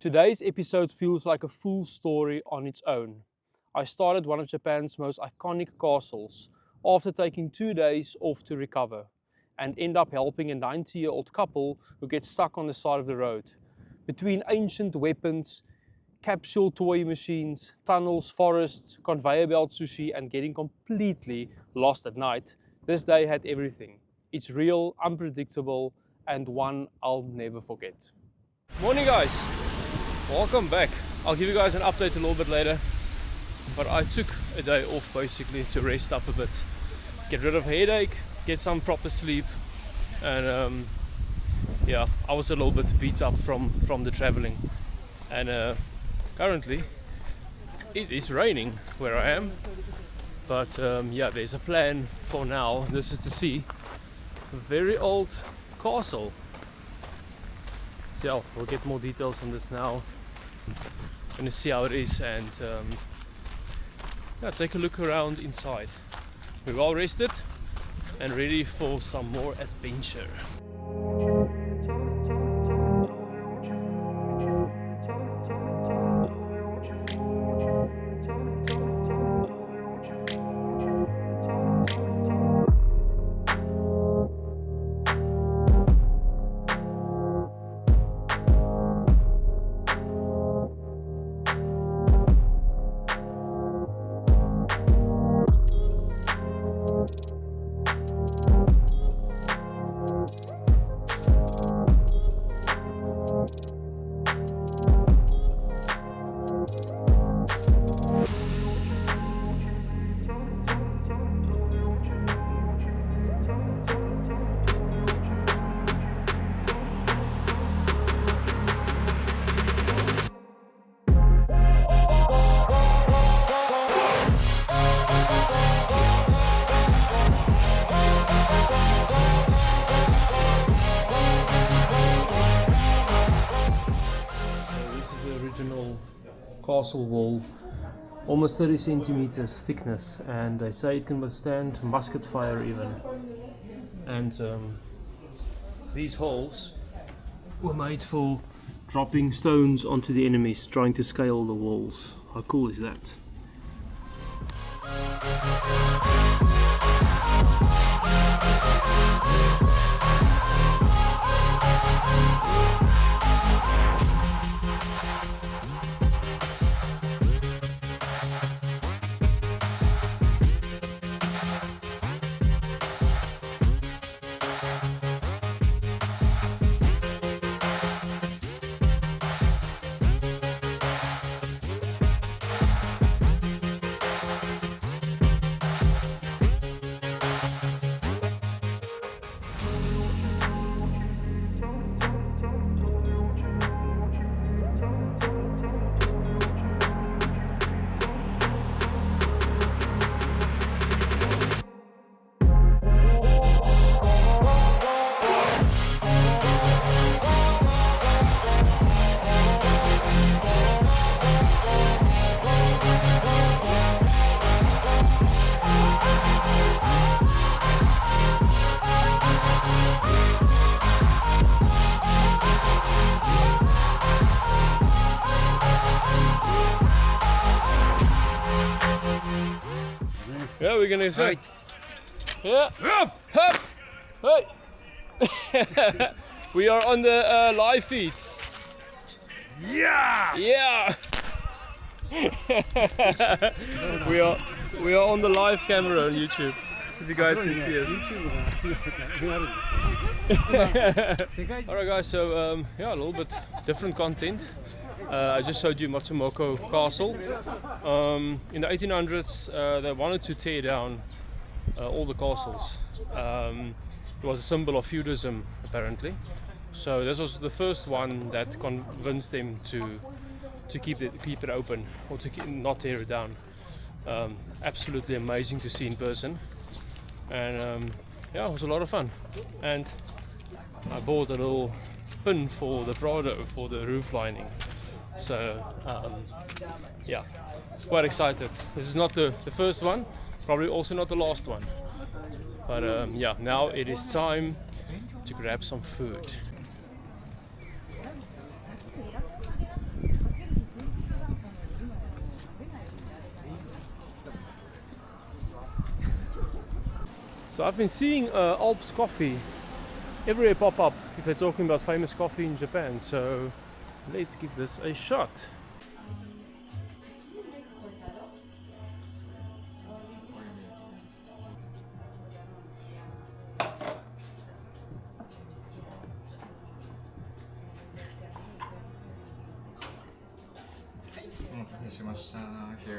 Today's episode feels like a full story on its own. I started one of Japan's most iconic castles after taking 2 days off to recover and end up helping a 90-year-old couple who gets stuck on the side of the road. Between ancient weapons, capsule toy machines, tunnels, forests, conveyor belt sushi and getting completely lost at night, this day had everything. It's real, unpredictable and one I'll never forget. Morning guys, welcome back. I'll give you guys an update a little bit later, but I took a day off basically to rest up a bit, get rid of headache, get some proper sleep, and yeah, I was a little bit beat up from the traveling, and currently it is raining where I am, but yeah, there's a plan for now. This is to see a very old castle. So yeah, we'll get more details on this now. Gonna see how it is and yeah, take a look around inside. We're well rested and ready for some more adventure. Castle wall, almost 30 centimeters thickness, and they say it can withstand musket fire even. And these holes were made for dropping stones onto the enemies trying to scale the walls. How cool is that? Yeah, we're gonna say. Yeah. Up, up. Hey. We are on the live feed. Yeah. Yeah. we are on the live camera on YouTube. If you guys can see us. Alright guys, so yeah, a little bit different content. I just showed you Matsumoto Castle. In the 1800s, they wanted to tear down all the castles. It was a symbol of feudalism, apparently. So this was the first one that convinced them to keep it open, or to not tear it down. Absolutely amazing to see in person, and yeah, it was a lot of fun. And I bought a little pin for the Prado for the roof lining. So yeah, quite excited. This is not the first one, probably also not the last one, but yeah, now it is time to grab some food. So I've been seeing Alps coffee everywhere pop up if they're talking about famous coffee in Japan, so let's give this a shot.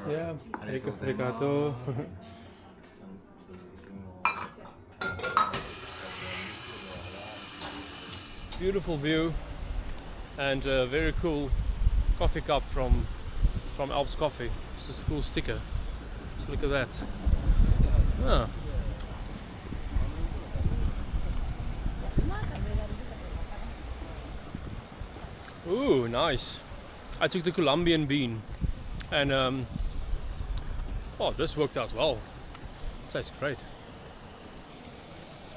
Yeah, arigato. Beautiful view and a very cool coffee cup from Alps Coffee. It's just a cool sticker. So look at that. Ah. Ooh, nice. I took the Colombian bean and oh, this worked out well. Tastes great.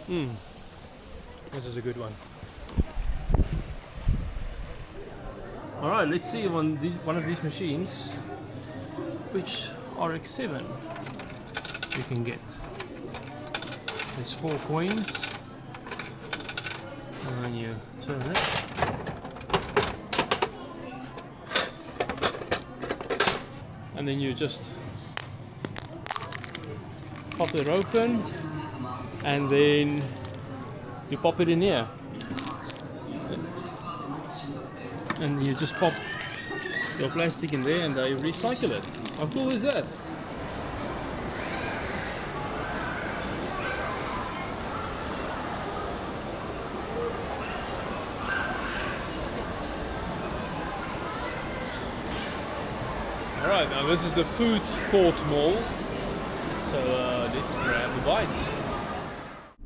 This is a good one. Alright, let's see one of these machines which RX-7 you can get. There's 4 coins and then you turn it. And then you just pop it open and then you pop it in here. And you just pop your plastic in there and they recycle it. How cool is that? Alright, now this is the food court mall. So let's grab a bite.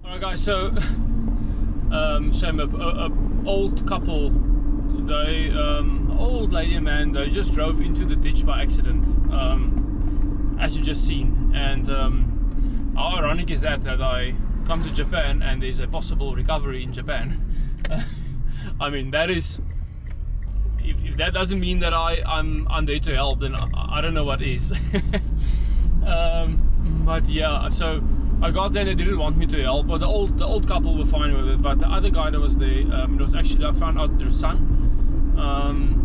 Alright guys, so shame a old couple. They, old lady and man, they just drove into the ditch by accident, as you just seen. And how ironic is that I come to Japan and there's a possible recovery in Japan. I mean, that is, if that doesn't mean that I'm there to help, then I don't know what is. But yeah, so I got there and they didn't want me to help. But the old couple were fine with it. But the other guy that was there, it was actually, I found out their son.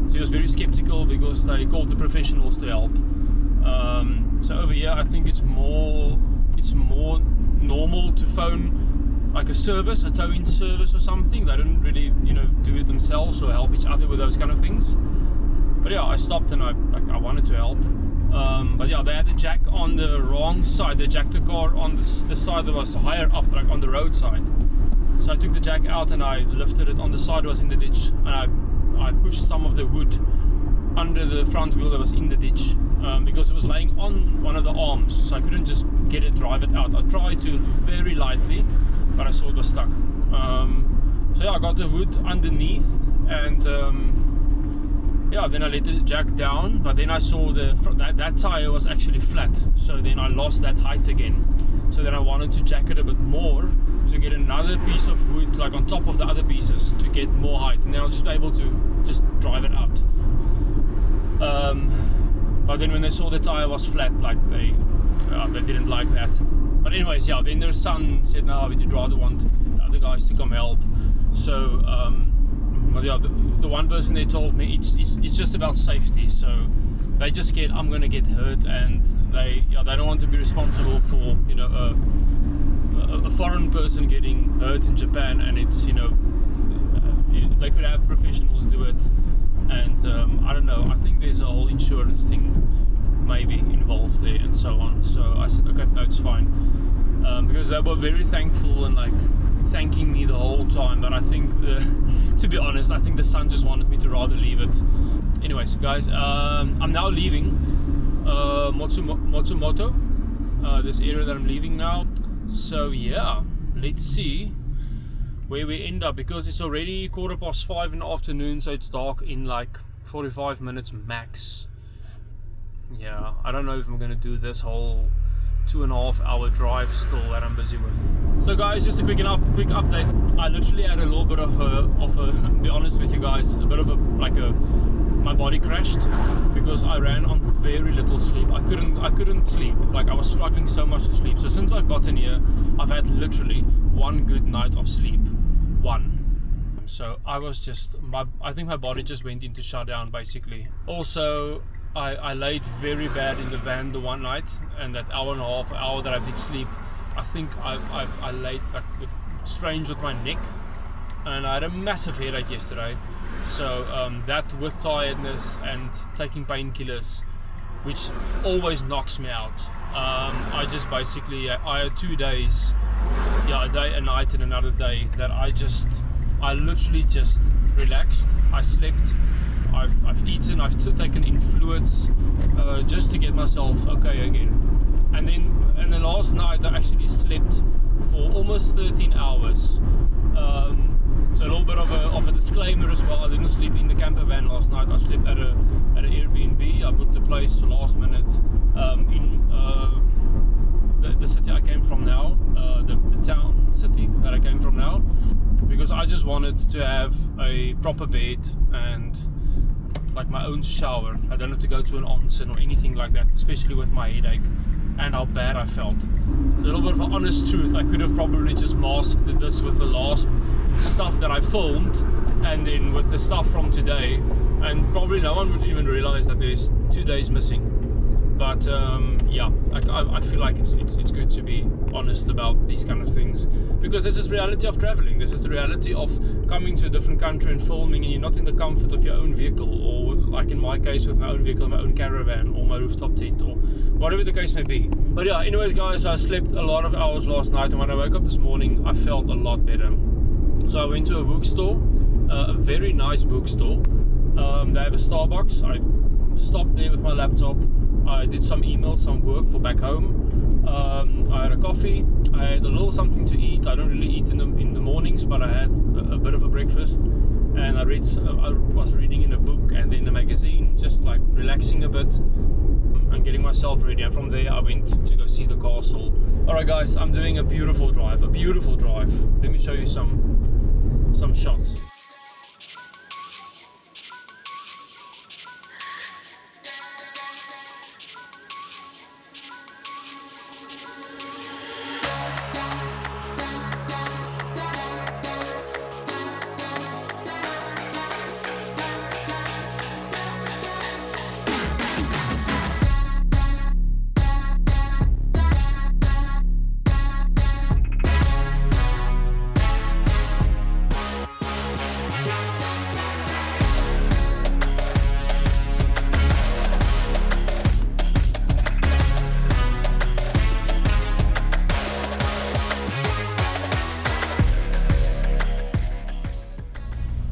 So he was very skeptical because they called the professionals to help. So over here, I think it's more normal to phone like a service, a towing service or something. They don't really, do it themselves or help each other with those kind of things. But yeah, I stopped and I wanted to help. But yeah, they had the jack on the wrong side. They jacked the car on the side that was higher up, like on the roadside. So I took the jack out and I lifted it on the side that was in the ditch, and I pushed some of the wood under the front wheel that was in the ditch, because it was laying on one of the arms, so I couldn't just drive it out. I tried to very lightly, but I saw it was stuck. So yeah, I got the wood underneath, and yeah, then I let the jack down, but then I saw that tire was actually flat, so then I lost that height again. So then I wanted to jack it a bit more to get another piece of wood like on top of the other pieces to get more height, and then I'll just be able to just drive it out. But then when they saw the tire was flat, like they didn't like that. But anyways, yeah, then their son said, no, we did rather want the other guys to come help. So but yeah, the one person they told me it's just about safety. So they just scared I'm gonna get hurt, and they don't want to be responsible for a foreign person getting hurt in Japan, and it's they could have professionals do it, and I don't know, I think there's a whole insurance thing maybe involved there and so on. So I said okay, no, it's fine, because they were very thankful and like thanking me the whole time. But I think to be honest, I think the son just wanted me to rather leave it. Anyways guys, I'm now leaving Matsumoto, this area that I'm leaving now. So yeah, let's see where we end up, because it's already 5:15 in the afternoon, so it's dark in like 45 minutes max. Yeah, I don't know if I'm gonna do this whole 2.5 hour drive still that I'm busy with. So guys, just a quick update. I literally had a little bit of a be honest with you guys, a bit of my body crashed because I ran on very little sleep. I couldn't sleep. Like, I was struggling so much to sleep. So since I've gotten here, I've had literally one good night of sleep. One. So I was just, I think my body just went into shutdown basically. Also, I laid very bad in the van the one night, and that hour that I did sleep, I think I laid like strange with my neck, and I had a massive headache yesterday. So that with tiredness and taking painkillers, which always knocks me out, I just basically I had 2 days, a day, a night, and another day that I literally just relaxed. I slept, I've eaten, I've taken in fluids just to get myself okay again. And then last night I actually slept for almost 13 hours. So a little bit of a disclaimer as well. I didn't sleep in the camper van last night. I slept at an Airbnb. I booked a place last minute in the city I came from now, the town city that I came from now, because I just wanted to have a proper bed and like my own shower. I don't have to go to an onsen or anything like that, especially with my headache and how bad I felt. A little bit of an honest truth, I could have probably just masked this with the last stuff that I filmed and then with the stuff from today, and probably no one would even realize that there's 2 days missing. But yeah, I feel like it's good to be honest about these kind of things, because this is reality of traveling. This is the reality of coming to a different country and filming, and you're not in the comfort of your own vehicle, or like in my case with my own vehicle, my own caravan or my rooftop tent or whatever the case may be. But yeah, anyways guys, I slept a lot of hours last night, and when I woke up this morning I felt a lot better. So I went to a bookstore, a very nice bookstore. They have a Starbucks. I stopped there with my laptop. I did some emails, some work for back home. I had a coffee. I had a little something to eat. I don't really eat in the mornings, but I had a bit of a breakfast. And I was reading in a book and in a magazine, just like relaxing a bit and getting myself ready. And from there I went to go see the castle. Alright guys, I'm doing a beautiful drive. Let me show you some shots.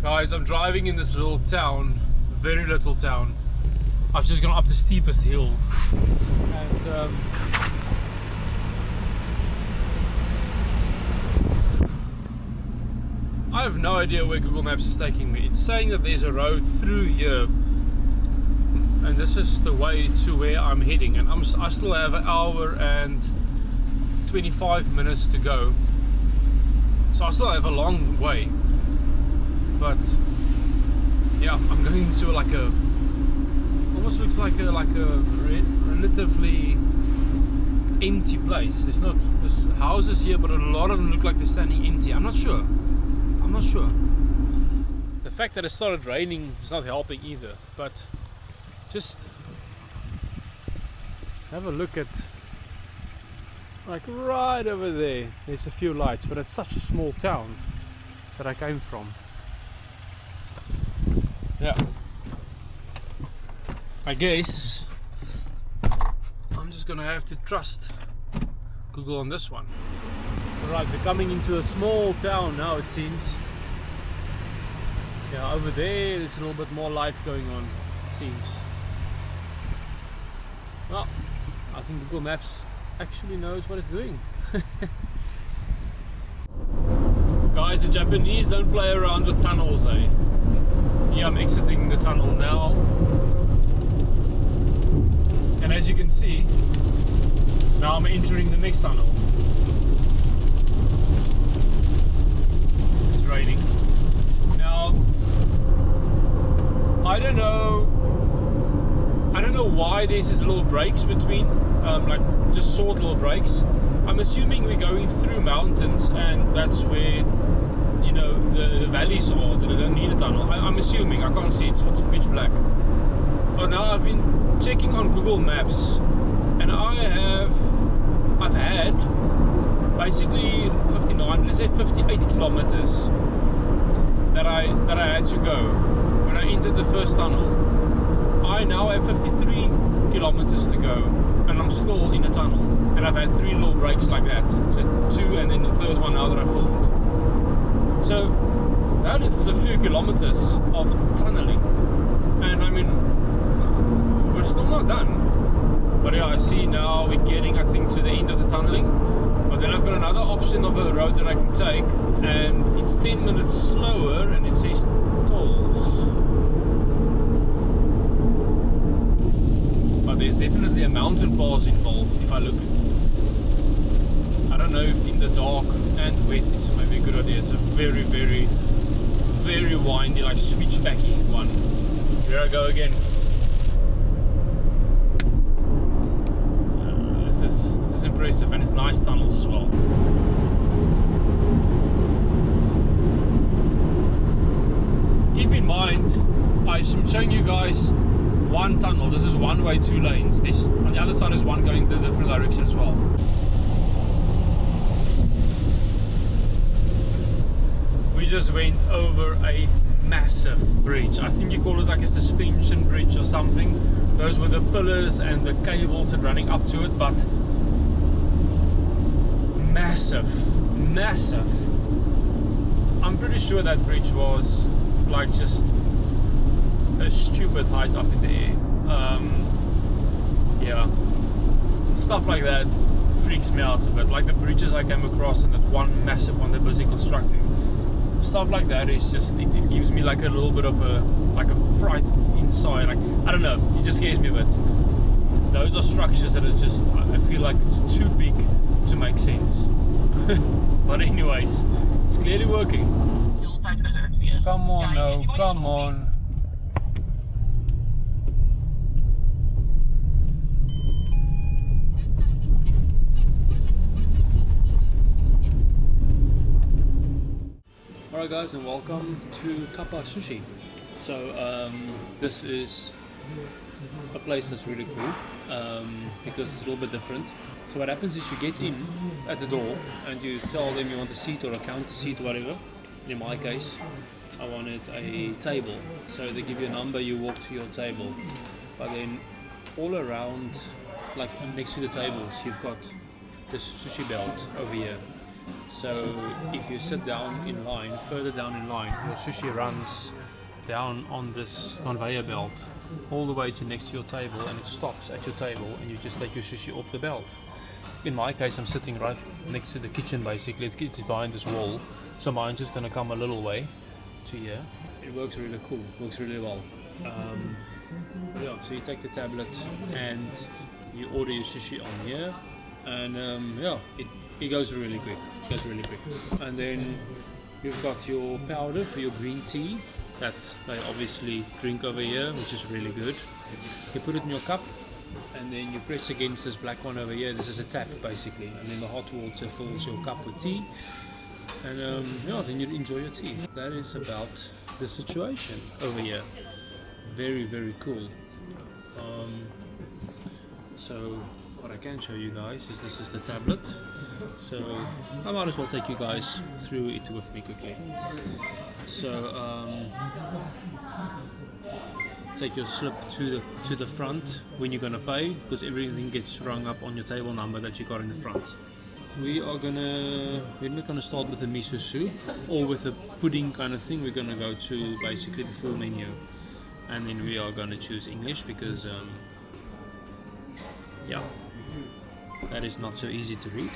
Guys, I'm driving in this little town, very little town. I've just gone up the steepest hill, and I have no idea where Google Maps is taking me. It's saying that there's a road through here, and this is the way to where I'm heading, and I still have an hour and 25 minutes to go, so I still have a long way. But yeah, I'm going to like almost looks like a relatively empty place. There's houses here, but a lot of them look like they're standing empty. I'm not sure. The fact that it started raining is not helping either, but just have a look at, like right over there, there's a few lights, but it's such a small town that I came from. Yeah, I guess I'm just gonna have to trust Google on this one. Alright, we're coming into a small town now, it seems. Yeah, over there's a little bit more life going on, it seems. Well, I think Google Maps actually knows what it's doing. Guys, the Japanese don't play around with tunnels, eh? Yeah, I'm exiting the tunnel now, and as you can see, Now I'm entering the next tunnel. It's raining. Now, I don't know why there's these little breaks between, like just short little breaks. I'm assuming we're going through mountains, and that's where, you know, the valleys are, that I don't need a tunnel. I'm assuming, I can't see it, it's pitch black. But now I've been checking on Google Maps, and I've had basically 59, let's say 58 kilometers that I had to go when I entered the first tunnel. I now have 53 kilometers to go, and I'm still in a tunnel. And I've had 3 little breaks like that. So 2, and then the third one now that I filmed. So that is a few kilometers of tunneling. And I mean, we're still not done. But yeah, I see now we're getting, I think, to the end of the tunneling. But then I've got another option of a road that I can take, and it's 10 minutes slower, and it says tolls. But there's definitely a mountain pass involved if I look at it. I don't know if in the dark and wet it's maybe a good idea. It's a very, very, very windy, like switchbacky one. Here I go again. This is impressive, and it's nice tunnels as well. Keep in mind, I'm showing you guys one tunnel. This is one way, 2 lanes. This on the other side is one going the different direction as well. We just went over a massive bridge. I think you call it like a suspension bridge or something. Those were the pillars and the cables that running up to it, but massive. I'm pretty sure that bridge was like just a stupid height up in the air. Yeah, stuff like that freaks me out a bit. Like the bridges I came across, and that one massive one they're busy constructing. Stuff like that is just, it gives me like a little bit of a fright inside. Like, I don't know, it just scares me a bit. Those are structures that are just, I feel like it's too big to make sense. But anyways, it's clearly working. Come on, no, come on. Alright guys, and welcome to Kappa Sushi. So this is a place that's really cool because it's a little bit different. So what happens is you get in at the door and you tell them you want a seat or a counter seat or whatever. In my case, I wanted a table. So they give you a number, you walk to your table. But then all around, like next to the tables, you've got this sushi belt over here. So if you sit down in line, further down in line, your sushi runs down on this conveyor belt all the way to next to your table, and it stops at your table, and you just take your sushi off the belt. In my case, I'm sitting right next to the kitchen basically. It's behind this wall, so mine's just gonna come a little way to here. It works really cool, works really well. Yeah, so you take the tablet and you order your sushi on here, and yeah, it goes really quick. And then you've got your powder for your green tea that they obviously drink over here, which is really good. You put it in your cup, and then you press against this black one over here. This is a tap basically, and then the hot water fills your cup with tea, and yeah, then you enjoy your tea. That is about the situation over here. Very, very cool. So what I can show you guys is this is the tablet. So I might as well take you guys through it with me quickly. So take your slip to the front when you're gonna pay, because everything gets rung up on your table number that you got in the front. We're not gonna start with the miso soup or with a pudding kind of thing. We're gonna go to basically the full menu, and then we are gonna choose English because yeah, that is not so easy to read.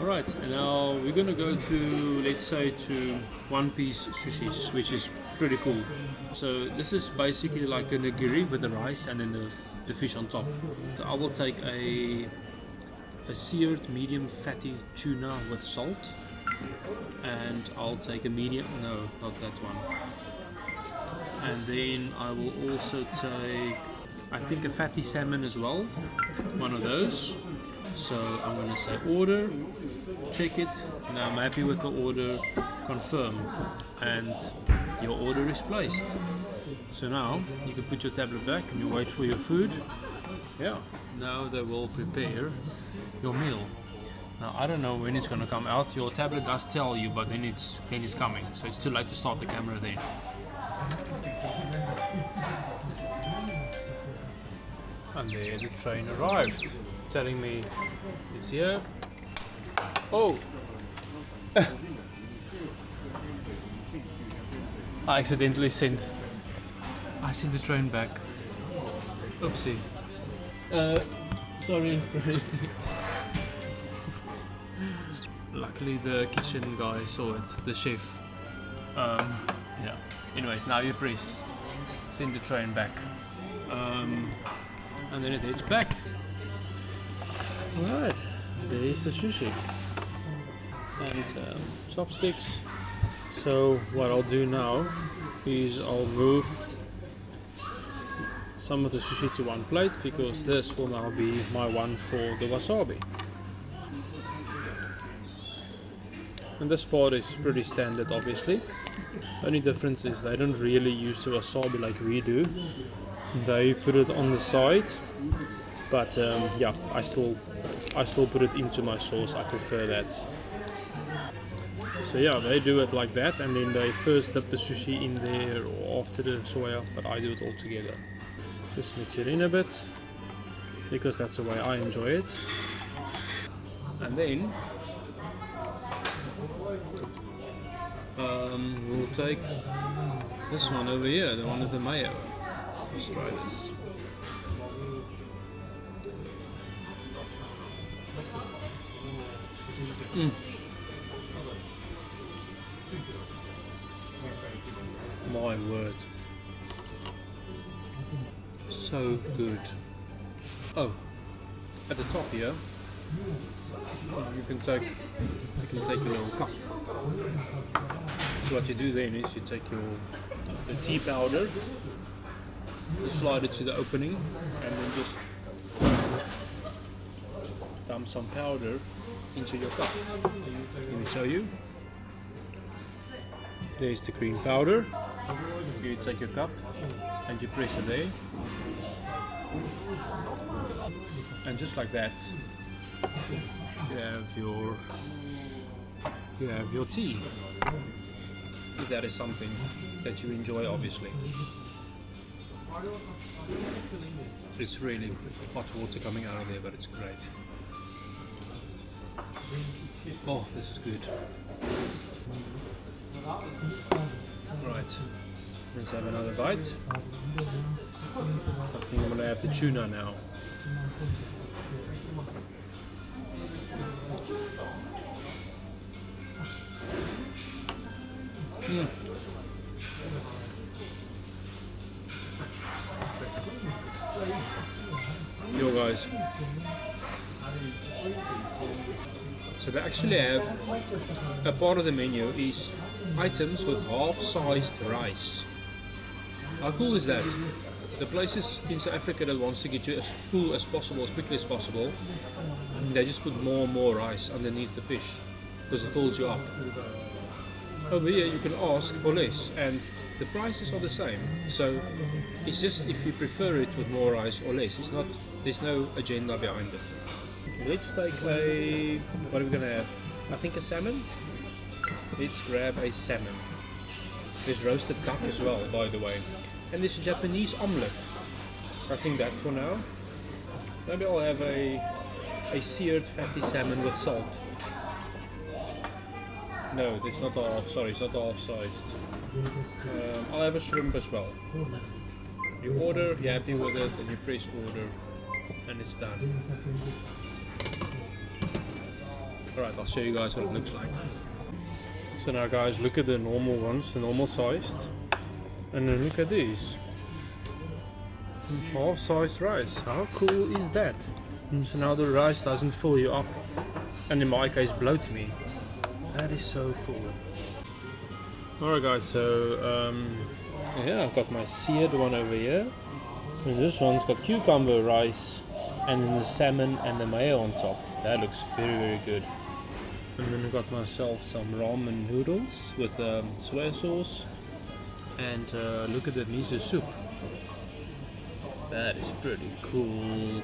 Alright, and now we're gonna go to, let's say, to one-piece sushis, which is pretty cool. So this is basically like a nigiri with the rice and then the fish on top. So I will take a seared medium fatty tuna with salt, and I'll take a medium, no, not that one. And then I will also take, I think, a fatty salmon as well, one of those. So I'm going to say order, check it, now I'm happy with the order, confirm, and your order is placed. So now you can put your tablet back and you wait for your food. Yeah, now they will prepare your meal. Now I don't know when it's going to come out. Your tablet does tell you, but then it's coming, so it's too late to start the camera then. And there the train arrived, telling me it's here. Oh! I accidentally sent the train back. Oopsie. Sorry. Luckily the kitchen guy saw it, the chef. Yeah. Anyways, now you press send the train back. And then it heads back. Alright, there's the sushi. And chopsticks. So what I'll do now is I'll move some of the sushi to one plate, because this will now be my one for the wasabi. And this part is pretty standard, obviously. Only difference is they don't really use the wasabi like we do. They put it on the side, but yeah, I still put it into my sauce. I prefer that. So yeah, they do it like that, and then they first dip the sushi in there or after the soya, but I do it all together. Just mix it in a bit, because that's the way I enjoy it. And then we'll take this one over here, the one with the mayo. Let's try this. My word. So good. Oh, at the top here, you can take a little cup. So what you do then is you take the tea powder, you slide it to the opening, and then just dump some powder into your cup. Let me show you. There's the green powder. You take your cup and you press it there, and just like that, you have your tea. If that is something that you enjoy, obviously. It's really hot water coming out of there, but it's great. Oh, this is good. Right, let's have another bite. I think I'm gonna have the tuna now. Yo guys, so they actually have a part of the menu is items with half-sized rice. How cool is that? The places in South Africa that wants to get you as full as possible, as quickly as possible, they just put more and more rice underneath the fish because it fills you up. Over here you can ask for less and the prices are the same, so it's just if you prefer it with more rice or less. It's not, there's no agenda behind it. Let's take what are we gonna have? I think a salmon. Let's grab a salmon. There's roasted duck as well, by the way, and there's a Japanese omelette. I think that for now. Maybe I'll have a seared fatty salmon with salt. No, it's not half. Sorry, it's not half-sized. I'll have a shrimp as well. You order, you're happy with it, and you press order, and it's done. Alright, I'll show you guys what it looks like. So now guys, look at the normal ones, the normal sized, and then look at these. half-sized rice. How cool is that? So now the rice doesn't fill you up, and in my case bloat me. That is so cool. Alright guys, so yeah, I've got my seared one over here. And this one's got cucumber rice and then the salmon and the mayo on top. That looks very good. And then I got myself some ramen noodles with soy sauce. And look at the miso soup. That is pretty cool.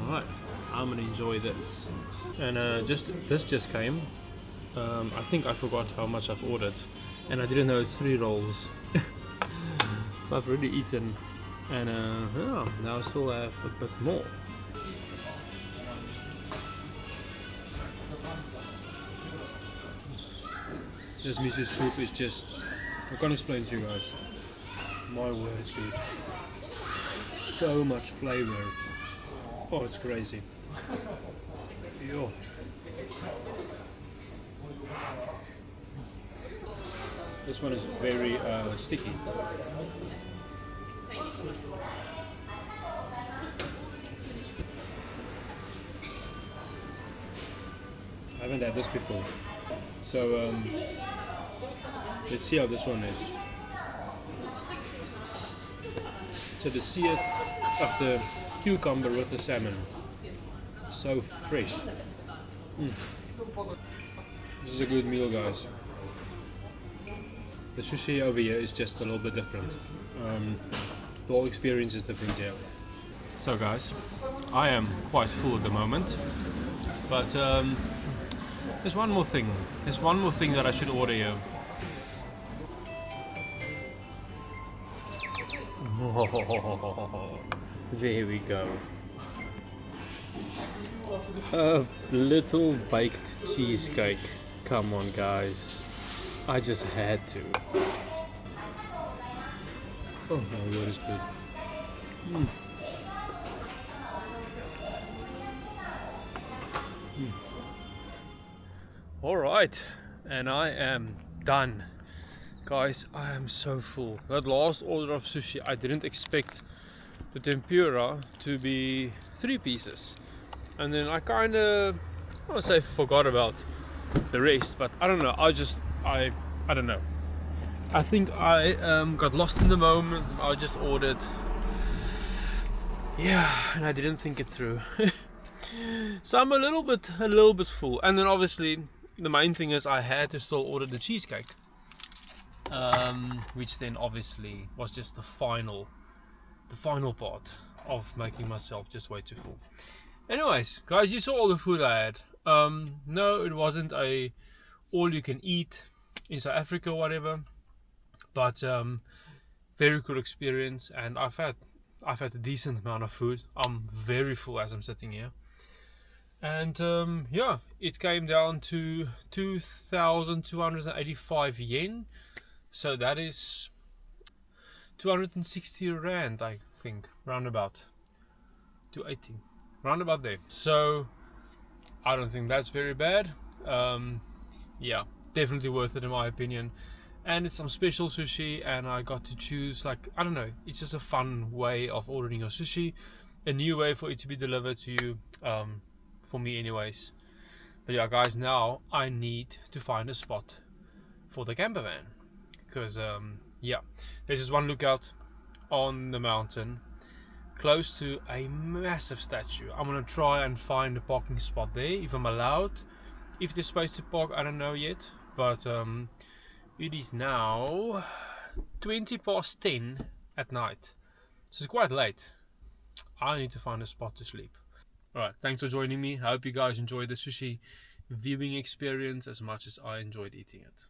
Alright, I'm gonna enjoy this. And this just came. I think I forgot how much I've ordered. And I didn't know it's 3 rolls. So I've already eaten. And yeah, now I still have a bit more. This miso soup is just, I can't explain to you guys. My word, it's good. So much flavor. Oh, it's crazy. Yo. This one is very sticky. I haven't had this before. So let's see how this one is. So the seared of the cucumber with the salmon. So fresh. This is a good meal, guys. The sushi over here is just a little bit different. The whole experience is different here. So guys, I am quite full at the moment, but there's one more thing. There's one more thing that I should order here. There we go. A little baked cheesecake. Come on guys. I just had to. Oh my word, it's good. Alright, and I am done. Guys, I am so full. That last order of sushi, I didn't expect the tempura to be 3 pieces. And then I kinda, I won't say forgot about the rest, but I don't know, I don't know. I think I got lost in the moment. I just ordered. Yeah, and I didn't think it through. So I'm a little bit full. And then obviously the main thing is I had to still order the cheesecake. Which then obviously was just the final part of making myself just way too full. Anyways, guys, you saw all the food I had. No, it wasn't a all you can eat in South Africa or whatever, but very cool experience, and I've had a decent amount of food. I'm very full as I'm sitting here, and yeah, it came down to 2,285 yen, so that is 260 rand, I think, roundabout 280, roundabout there. So I don't think that's very bad. Yeah, definitely worth it in my opinion. And it's some special sushi, and I got to choose, like, I don't know, it's just a fun way of ordering your sushi, a new way for it to be delivered to you, for me anyways. But yeah guys, now I need to find a spot for the camper van, because yeah, there's this one lookout on the mountain close to a massive statue. I'm gonna try and find a parking spot there if I'm allowed. If there's space to park, I don't know yet, but it is now 10:20 at night, so it's quite late. I need to find a spot to sleep. Alright, thanks for joining me. I hope you guys enjoyed the sushi viewing experience as much as I enjoyed eating it.